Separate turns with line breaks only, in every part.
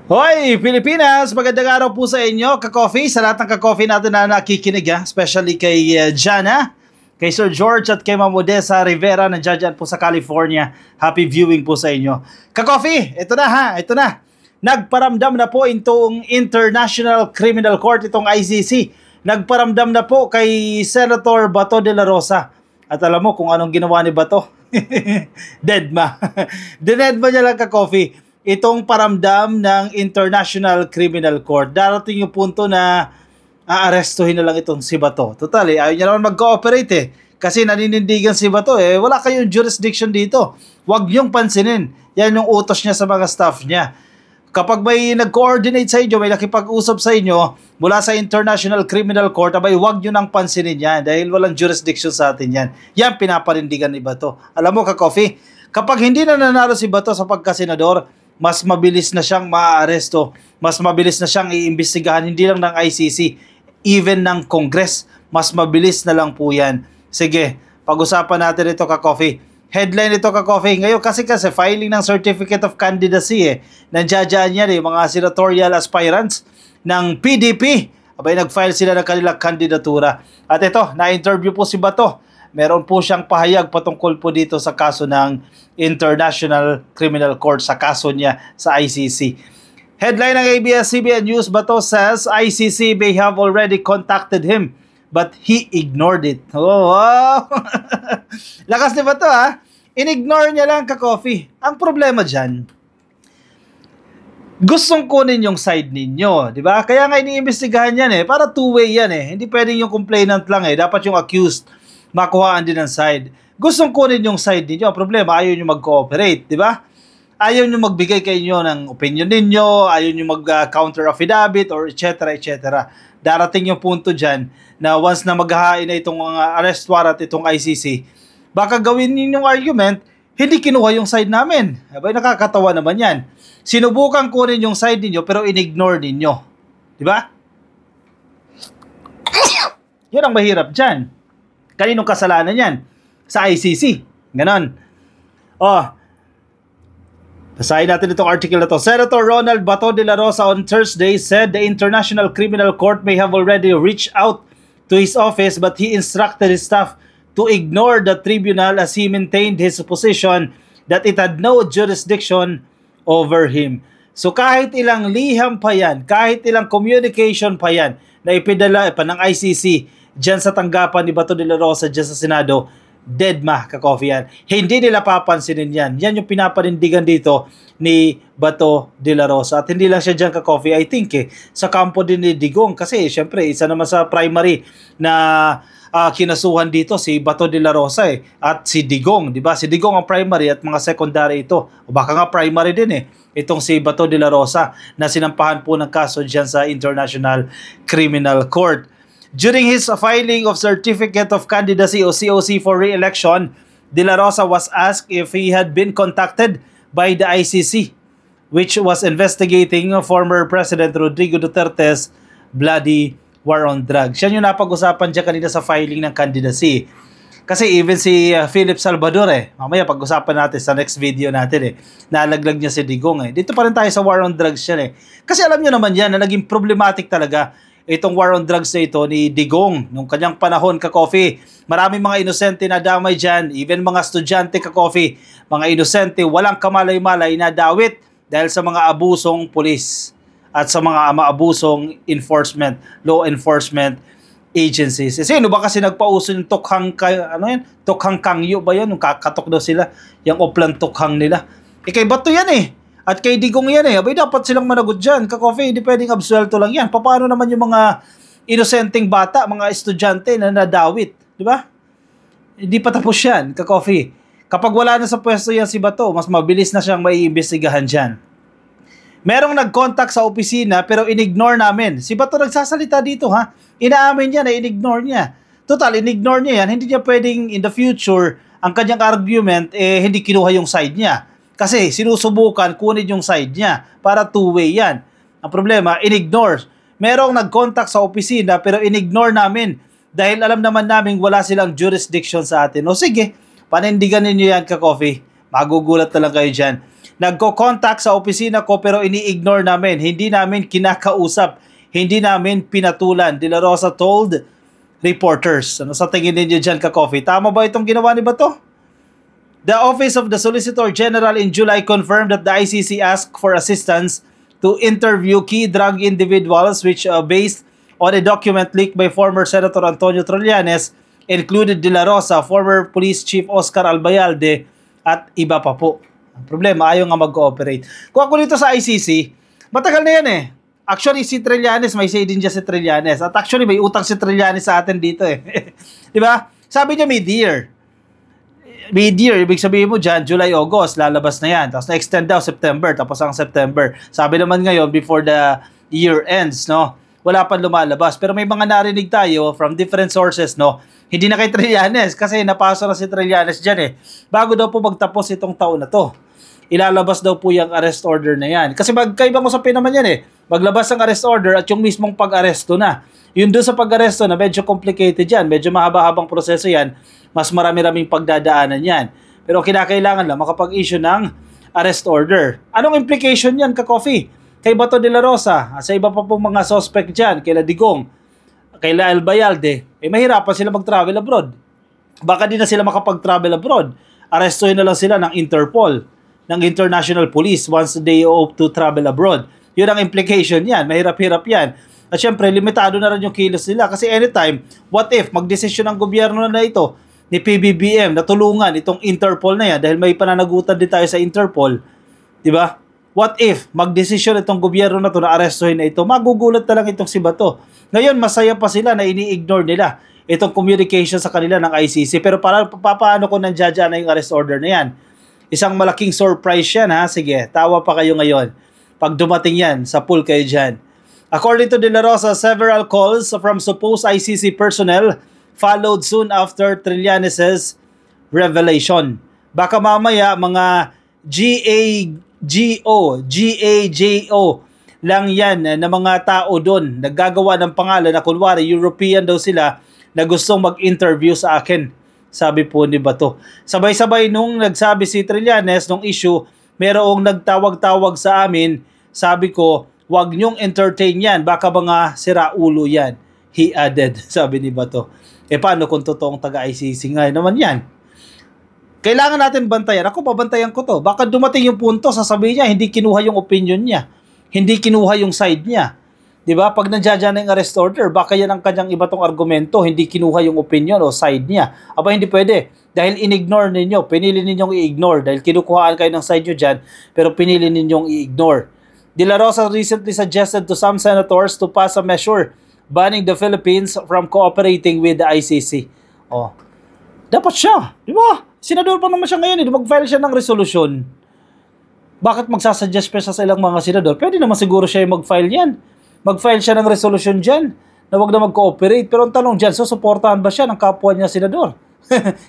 Hoy, Pilipinas! Magandang araw po sa inyo, ka-coffee, sa lahat ng ka-coffee natin na nakikinig, especially kay Jana, kay Sir George at kay Ma'am Odessa Rivera, nandiyan po sa California. Happy viewing po sa inyo. Ka-coffee, ito na. Nagparamdam na po itong International Criminal Court, itong ICC. Nagparamdam na po kay Senator Bato de la Rosa. At alam mo kung anong ginawa ni Bato? Deadma. Dinedma niya lang, ka-coffee itong paramdam ng International Criminal Court. Darating yung punto na aarestuhin na lang itong si Bato. Total, ayaw niya naman mag-cooperate kasi naninindigan si Bato wala kayong jurisdiction dito. Huwag niyong pansinin. Yan yung utos niya sa mga staff niya. Kapag may nag-coordinate sa inyo, may nakipag-usap sa inyo mula sa International Criminal Court, huwag nyo nang pansinin yan dahil walang jurisdiction sa atin yan. Yan pinaparindigan ni Bato. Alam mo, ka-coffee, kapag hindi na nanalo si Bato sa pagkasenador, mas mabilis na siyang maaaresto, mas mabilis na siyang iimbestigahan, hindi lang ng ICC, even ng Congress, mas mabilis na lang po yan. Sige, pag-usapan natin ito, ka-coffee. Headline ito, ka-coffee. Ngayon kasi filing ng Certificate of Candidacy nandiyan yan mga senatorial aspirants ng PDP. Nag-file sila ng kanilang kandidatura. At ito, na-interview po si Bato. Meron po siyang pahayag patungkol po dito sa kaso ng International Criminal Court, sa kaso niya sa ICC. Headline ng ABS-CBN News, Bato says ICC may have already contacted him but he ignored it. Oh, wow. Lakas ni Bato Inignore niya lang, ka-coffee. Ang problema dyan, gustong kunin yung side ninyo, di ba? Kaya nga iniimbestigahan yan para two-way yan Hindi pwedeng yung complainant lang dapat yung accused makuhaan din ang side. Gustong kunin yung side ninyo. Ang problema, ayaw nyo mag-cooperate, di ba? Ayaw nyo magbigay kayo ng opinion ninyo, ayaw nyo mag-counter affidavit or etc. Darating yung punto dyan na once na maghahain na itong arrest warrant, itong ICC, baka gawin ninyong argument, hindi kinuha yung side namin. Nakakatawa naman yan. Sinubukan kunin yung side ninyo pero in-ignore ninyo. Di ba? Yan ang mahirap dyan. Kaninong kasalanan yan? Sa ICC. Ganon. Basahin natin itong article na to. Senator Ronald Bato de la Rosa on Thursday said the International Criminal Court may have already reached out to his office but he instructed his staff to ignore the tribunal as he maintained his position that it had no jurisdiction over him. So kahit ilang liham pa yan, kahit ilang communication pa yan na ipidala pa ng ICC dyan sa tanggapan ni Bato de la Rosa dyan sa Senado, deadma, ka-coffee yan. Hindi nila papansinin yan. Yan yung pinapanindigan dito ni Bato de la Rosa. At hindi lang siya dyan, ka-coffee, I think sa kampo din ni Digong. Kasi syempre, isa naman sa primary na kinasuhan dito si Bato de la Rosa at si Digong, di ba? Si Digong ang primary at mga secondary ito. O baka nga primary din itong si Bato de la Rosa na sinampahan po ng kaso dyan sa International Criminal Court. During his filing of Certificate of Candidacy o COC for re-election, De La Rosa was asked if he had been contacted by the ICC, which was investigating former President Rodrigo Duterte's bloody war on drugs. Yan yung napag-usapan dyan kanina sa filing ng candidacy. Kasi even si Philip Salvador mamaya pag-usapan natin sa next video natin nalaglag niya si Digong Dito pa rin tayo sa war on drugs yan Kasi alam nyo naman yan na naging problematic talaga itong war on drugs na ito ni Digong nung kanyang panahon, ka-coffee. Maraming mga inosente na damay dyan, even mga estudyante, ka-coffee, mga inosente, walang kamalay-malay na dawit dahil sa mga abusong pulis at sa mga maabusong law enforcement agencies. Sino ba kasi nagpauso yung tokhang, tokhang kangyo ba yan? Nung kakatok daw sila, yung oplan tokhang nila. Kay Bato yan At kay Digong yan dapat silang managot dyan. Ka-coffee, hindi pwedeng absuelto lang yan. Paano naman yung mga inosenteng bata, mga estudyante na nadawit? Di ba? Hindi pa tapos yan, ka-coffee. Kapag wala na sa pwesto yan si Bato, mas mabilis na siyang maiimbestigahan dyan. Merong nag-contact sa opisina pero in-ignore namin. Si Bato nagsasalita dito Inaamin niya na in-ignore niya. Total, in-ignore niya yan. Hindi niya pwedeng in the future, ang kanyang argument, hindi kinuha yung side niya. Kasi sinusubukan kunin yung side niya para two-way yan. Ang problema, in-ignore. Merong nag-contact sa opisina pero in-ignore namin dahil alam naman namin wala silang jurisdiction sa atin. O sige, panindigan ninyo yan, ka-coffee. Magugulat na lang kayo dyan. Nagko-contact sa opisina ko pero ini-ignore namin. Hindi namin kinakausap. Hindi namin pinatulan. De La Rosa told reporters. Ano sa tingin ninyo dyan, ka-coffee? Tama ba itong ginawa ni Bato? The Office of the Solicitor General in July confirmed that the ICC asked for assistance to interview key drug individuals which based on a document leaked by former Senator Antonio Trillanes included De La Rosa, former Police Chief Oscar Albayalde at iba pa po. Ang problema, ayaw nga mag-cooperate. Kung ako dito sa ICC, matagal na yan eh. Actually, si Trillanes, may say din dyan si Trillanes. At actually, may utang si Trillanes sa atin dito eh. Di ba? Sabi niya mid-year. Mid-year, ibig sabihin mo dyan, July, August, lalabas na yan. Tapos na-extend daw September, tapos ang September. Sabi naman ngayon, before the year ends, no? Wala pang lumalabas. Pero may mga narinig tayo from different sources, no? Hindi na kay Trillanes kasi napasa na si Trillanes dyan eh. Bago daw po magtapos itong taon na to, ilalabas daw po yung arrest order na yan. Kasi magkaibang usapin naman yan eh. Maglabas ang arrest order at yung mismong pag-aresto na. Yun doon sa pag-aresto na medyo complicated yan. Medyo mahaba-habang proseso yan. Mas marami-raming pagdadaanan yan. Pero kinakailangan lang makapag-issue ng arrest order. Anong implication yan, ka-coffee? Kay Bato de la Rosa, sa iba pa pong mga suspect dyan, kay Digong, kay Albayalde, mahirapan sila mag-travel abroad. Baka di na sila makapag-travel abroad. Arestuhin na lang sila ng Interpol, ng International Police once they hope to travel abroad. Yun ang implication yan. Mahirap-hirap yan. At syempre, limitado na rin yung kilos nila. Kasi anytime, what if magdesisyon ng gobyerno na ito, ni PBBM, na tulungan itong Interpol na yan, dahil may pananagutan din tayo sa Interpol, di ba? What if magdesisyon itong gobyerno na ito na arestuhin na ito, magugulat na lang itong si Bato. Ngayon, masaya pa sila na ini-ignore nila itong communication sa kanila ng ICC. Pero paano kung nandiyan na yung arrest order na yan? Isang malaking surprise yan, ha? Sige, tawa pa kayo ngayon. Pag dumating yan, sa pool kayo dyan. According to De La Rosa, several calls from supposed ICC personnel followed soon after Trillanes' revelation. Baka mamaya mga GAJO lang yan na mga tao doon naggagawa ng pangalan na kunwari European daw sila na gustong mag-interview sa akin. Sabi po ni Bato. Sabay-sabay nung nagsabi si Trillanes nung issue, merong nagtawag-tawag sa amin. Sabi ko, wag niyong entertain yan. Baka mga siraulo yan. He added, sabi ni Bato. Paano kung totoong taga-ICC nga naman yan? Kailangan natin bantayan. Ako, babantayan ko to. Baka dumating yung punto, sasabihin niya, hindi kinuha yung opinion niya. Hindi kinuha yung side niya. Diba? Pag nandiyan na yung arrest order, baka yan ang kanyang iba tong argumento, hindi kinuha yung opinion o side niya. Aba, hindi pwede. Dahil in-ignore ninyo, pinili ninyong i-ignore. Dahil kinukuhaan kayo ng side nyo dyan, pero pinili ninyong i-ignore. De La Rosa recently suggested to some senators to pass a measure banning the Philippines from cooperating with the ICC. Oh, dapat siya. Di ba? Senador pa naman siya ngayon. Mag-file siya ng resolution. Bakit magsasuggest pa siya sa ilang mga senador? Pwede naman siguro siya yung mag-file yan. Mag-file siya ng resolution dyan na wag na mag-cooperate. Pero ang tanong dyan, susuportahan ba siya ng kapwa niya senador?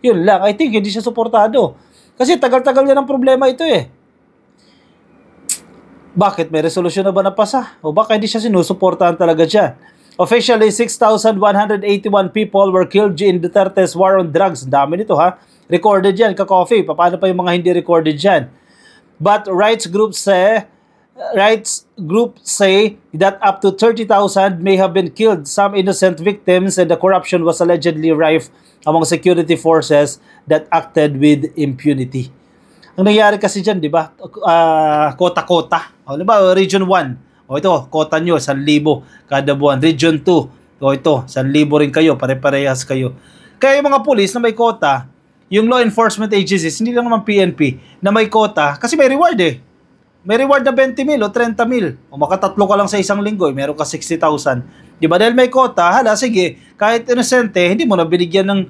Yun lang. I think hindi siya suportado. Kasi tagal-tagal yan ang problema ito eh. Bakit? May resolution na ba napasa? O baka hindi siya sinusuportahan talaga dyan? Officially, 6,181 people were killed in Duterte's war on drugs. Dami nito ha. Recorded yan, ka-coffee. Paano pa yung mga hindi recorded dyan? But rights groups say that up to 30,000 may have been killed, some innocent victims, and the corruption was allegedly rife among security forces that acted with impunity. Ang nangyari kasi dyan, di ba? Kota-kota. O, di ba? Region 1. O ito, kota nyo, 1,000 kada buwan. Region 2. O ito, 1,000 rin kayo. Pare-parehas kayo. Kaya yung mga pulis na may kota, yung law enforcement agencies, hindi lang naman PNP, na may kota, kasi may reward eh. May reward na 20,000 o 30,000. O makatatlo ka lang sa isang linggo, meron ka 60,000. Di ba? Dahil may kota, hala, sige, kahit inosente, hindi mo na binigyan ng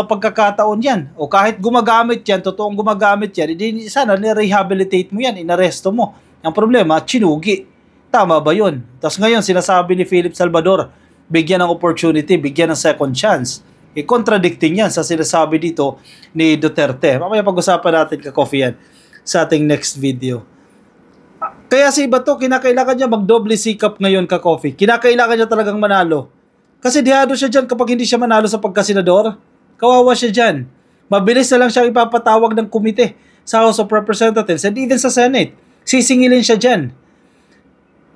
pagkakataon yan. O kahit gumagamit yan, totoong gumagamit yan, hindi sana ni-rehabilitate mo yan, inaresto mo. Ang problema, chinugi. Tama ba yun? Tapos ngayon, sinasabi ni Philip Salvador, bigyan ng opportunity, bigyan ng second chance. Contradicting yan sa sinasabi dito ni Duterte. Mamaya pag-usapan natin ka-coffee yan sa ating next video. Kaya si Bato, kinakailangan niya magdoble sikap ngayon ka-coffee. Kinakailangan niya talagang manalo. Kasi dihado siya dyan kapag hindi siya manalo sa pagkasenador. Kawawa siya dyan. Mabilis na lang siya ipapatawag ng komite sa House of Representatives and even sa Senate. Sisingilin siya dyan.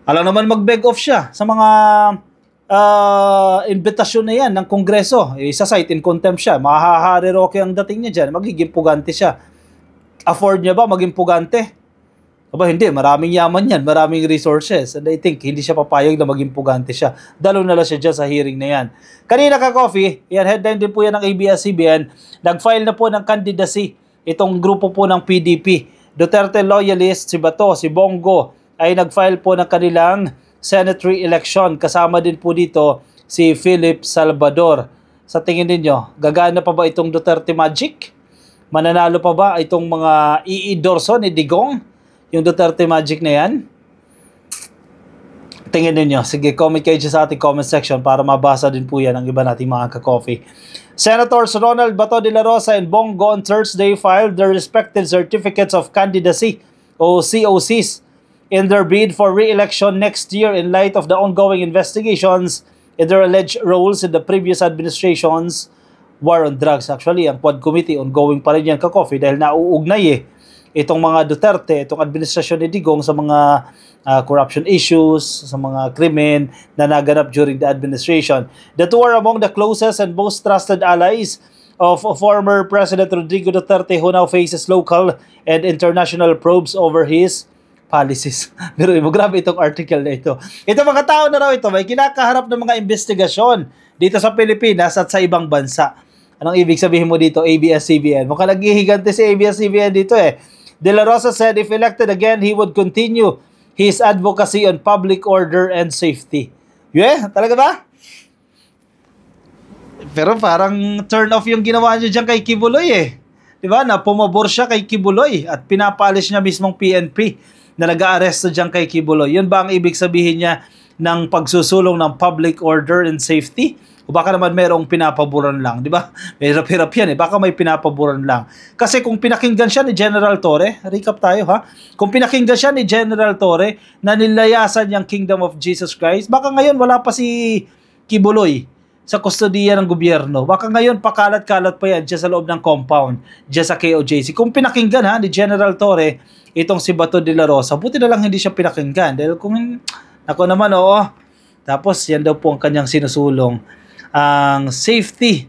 Alam naman mag-beg off siya sa mga invitasyon na yan ng Kongreso. Isa-cite in contempt siya. Mahahariroke ang dating niya dyan. Magiging pugante siya. Afford niya ba maging pugante? Aba, hindi. Maraming yaman yan. Maraming resources. And I think hindi siya papayag na maging pugante siya. Dalo na lang siya dyan sa hearing na yan. Kanina ka-coffee, yan, headline din po yan ng ABS-CBN. Nag-file na po ng candidacy itong grupo po ng PDP. Duterte loyalist, si Bato, si Bongo, ay nag-file po ng kanilang Senate re-election. Kasama din po dito si Philip Salvador. Sa tingin ninyo, gagana pa ba itong Duterte Magic? Mananalo pa ba itong mga iidorso ni Digong? Yung Duterte Magic na yan? Tingin ninyo. Sige, comment kayo sa ating comment section para mabasa din po yan ang iba nating mga ka-coffee. Senators Ronald Bato de la Rosa and Bongo on Thursday filed their respective certificates of candidacy o COCs in their bid for re-election next year in light of the ongoing investigations in their alleged roles in the previous administration's war on drugs. Actually, ang Quad Committee ongoing pa rin yan ka-coffee dahil nauugnay itong mga Duterte, itong administrasyon ni Digong sa mga corruption issues, sa mga krimen na naganap during the administration. The two are among the closest and most trusted allies of former President Rodrigo Duterte who now faces local and international probes over his policies. Pero grabe itong article na ito. Ito mga tao na raw ito, may kinakaharap ng mga investigasyon dito sa Pilipinas at sa ibang bansa. Anong ibig sabihin mo dito, ABS-CBN? Mukhang naghihigante si ABS-CBN dito De La Rosa said if elected again, he would continue his advocacy on public order and safety. Yeah, talaga ba? Pero parang turn off yung ginawa niyo dyan kay Kibuloy Diba? Na pumabor siya kay Kibuloy at pinapalis niya mismong PNP na nag-aaresto dyan kay Kibuloy. Yun ba ang ibig sabihin niya ng pagsusulong ng public order and safety? O baka naman merong pinapaboran lang, di ba? Hirap-hirap yan Baka may pinapaboran lang. Kasi kung pinakinggan siya ni General Torre, recap tayo Kung pinakinggan siya ni General Torre na nilayasan yung Kingdom of Jesus Christ, baka ngayon wala pa si Kibuloy sa kustodiya ng gobyerno. Baka ngayon pakalat-kalat pa yan dyan sa loob ng compound, dyan sa KOJC. Kung pinakinggan ni General Torre, itong si Bato de la Rosa, buti na lang hindi siya pinakinggan. Dahil kung, ako naman tapos yan daw po ang kanyang sinusulong. Ang safety,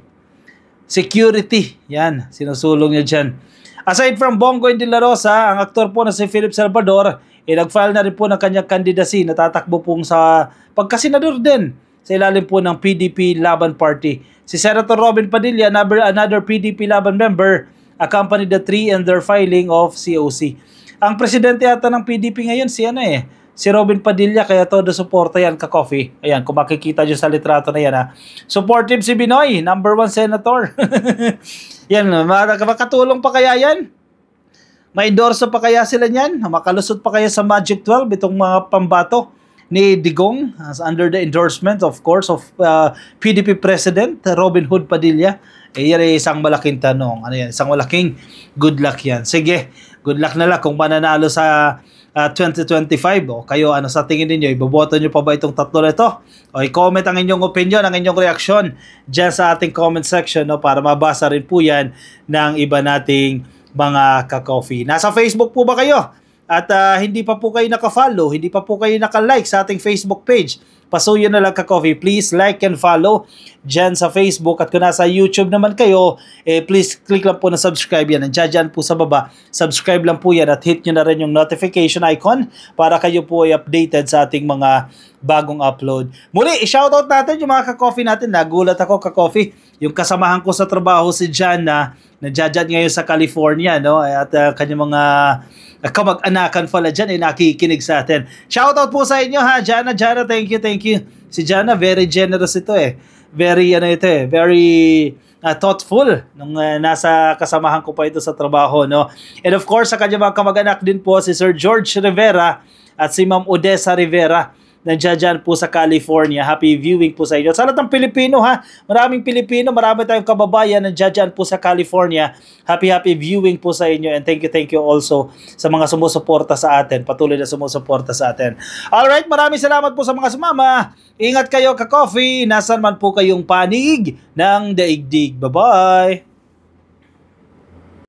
security, yan, sinusulong niya dyan. Aside from Bongo and De La Rosa, ang aktor po na si Philip Salvador, nag-file na rin po ng kanyang candidacy, natatakbo pong sa pagkasenador din, sa ilalim po ng PDP Laban Party. Si Senator Robin Padilla, another PDP Laban member, accompanied the three in their filing of COC. Ang presidente ata ng PDP ngayon, si Robin Padilla, kaya todo suporta yan ka-coffee. Ayan, kung makikita nyo sa litrato na yan Supportive si Binoy, number 1 senator. Yan, makatulong pa kaya yan? Ma-endorso pa kaya sila niyan? Makalusot pa kaya sa Magic 12 itong mga pambato ni Digong under the endorsement, of course, of PDP President Robin Hood Padilla? Yan ay isang malaking tanong. Isang malaking good luck yan. Sige, good luck na lang kung mananalo sa 2025 kayo sa tingin niyo, iboboto niyo pa ba itong tatlo na ito? O i-comment ang inyong opinion, ang inyong reaksyon diyan sa ating comment section para mabasa rin po yan ng iba nating mga ka-coffee. Nasa Facebook po ba kayo? At hindi pa po kayo naka-follow, hindi pa po kayo naka-like sa ating Facebook page, pasuyo na lang ka-coffee. Please like and follow dyan sa Facebook. At kung nasa YouTube naman kayo, please click lang po na subscribe yan. Nandiyan po sa baba. Subscribe lang po yan at hit nyo na rin yung notification icon para kayo po ay updated sa ating mga bagong upload. Muli, i-shoutout natin yung mga ka-coffee natin. Nagulat ako ka-coffee. Yung kasamahan ko sa trabaho si Jan na nandiyan ngayon sa California, at kanyang mga kamag-anakan pala dyan nakikinig sa atin. Shoutout po sa inyo Jana, thank you. Si Jana, very generous ito Very, very thoughtful nung nasa kasamahan ko pa ito sa trabaho, And of course, sa kanyang mga kamag-anak din po, si Sir George Rivera at si Ma'am Odessa Rivera. Nandiyan po sa California. Happy viewing po sa inyo. Sa lahat ng Pilipino maraming Pilipino, marami tayong kababayan nandiyan po sa California. Happy viewing po sa inyo and thank you also sa mga sumusuporta sa atin. Patuloy na sumusuporta sa atin. Alright, maraming salamat po sa mga sumama. Ingat kayo ka-coffee. Nasaan man po kayong panig ng daigdig. Bye-bye!